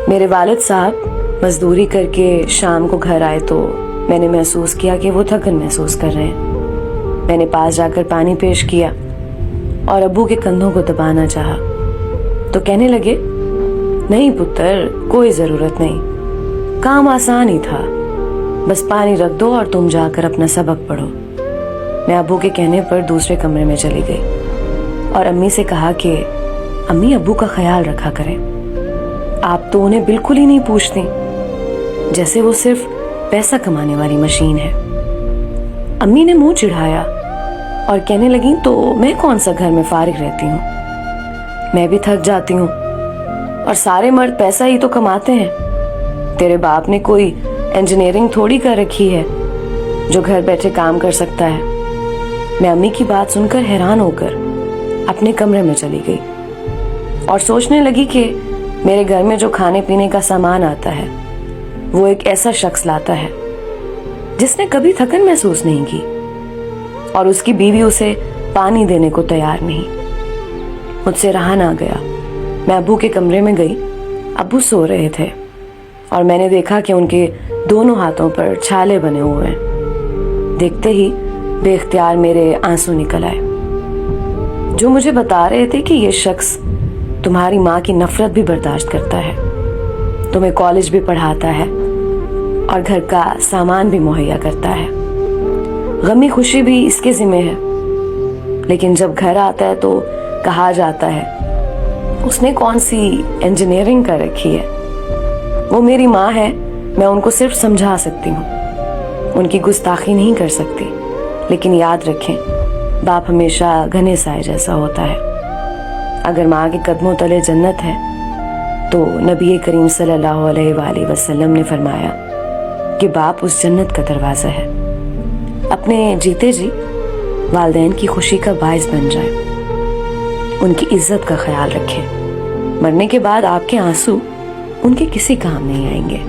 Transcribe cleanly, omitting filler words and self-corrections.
میرے والد صاحب مزدوری کر کے شام کو گھر آئے تو میں نے محسوس کیا کہ وہ تھکن محسوس کر رہے ہیں۔ میں نے پاس جا کر پانی پیش کیا اور ابو کے کندھوں کو دبانا چاہا تو کہنے لگے، نہیں پتر، کوئی ضرورت نہیں، کام آسان ہی تھا، بس پانی رکھ دو اور تم جا کر اپنا سبق پڑھو۔ میں ابو کے کہنے پر دوسرے کمرے میں چلی گئی اور امی سے کہا کہ امی ابو کا خیال رکھا کریں، آپ تو انہیں بالکل ہی نہیں پوچھتی، جیسے وہ صرف پیسہ کمانے والی مشین ہے۔ امی نے منہ چڑھایا اور کہنے لگیں، تو میں کون سا گھر میں فارغ رہتی ہوں، میں بھی تھک جاتی ہوں اور سارے مرد پیسہ ہی تو کماتے ہیں، تیرے باپ نے کوئی انجینئرنگ تھوڑی کر رکھی ہے جو گھر بیٹھے کام کر سکتا ہے۔ میں امی کی بات سن کر حیران ہو کر اپنے کمرے میں چلی گئی اور سوچنے لگی کہ میرے گھر میں جو کھانے پینے کا سامان آتا ہے وہ ایک ایسا شخص لاتا ہے جس نے کبھی تھکن محسوس نہیں کی، اور اس کی بیوی اسے پانی دینے کو تیار نہیں۔ مجھ سے رہا نہ گیا، میں ابو کے کمرے میں گئی۔ ابو سو رہے تھے اور میں نے دیکھا کہ ان کے دونوں ہاتھوں پر چھالے بنے ہوئے ہیں۔ دیکھتے ہی بے اختیار میرے آنسو نکل آئے، جو مجھے بتا رہے تھے کہ یہ شخص تمہاری ماں کی نفرت بھی برداشت کرتا ہے، تمہیں کالج بھی پڑھاتا ہے اور گھر کا سامان بھی مہیا کرتا ہے، غمی خوشی بھی اس کے ذمہ ہے، لیکن جب گھر آتا ہے تو کہا جاتا ہے اس نے کون سی انجینئرنگ کر رکھی ہے۔ وہ میری ماں ہے، میں ان کو صرف سمجھا سکتی ہوں، ان کی گستاخی نہیں کر سکتی، لیکن یاد رکھیں باپ ہمیشہ گھنے سائے جیسا ہوتا ہے۔ اگر ماں کے قدموں تلے جنت ہے تو نبی کریم صلی اللہ علیہ وآلہ وسلم نے فرمایا کہ باپ اس جنت کا دروازہ ہے۔ اپنے جیتے جی والدین کی خوشی کا باعث بن جائے، ان کی عزت کا خیال رکھیں، مرنے کے بعد آپ کے آنسو ان کے کسی کام نہیں آئیں گے۔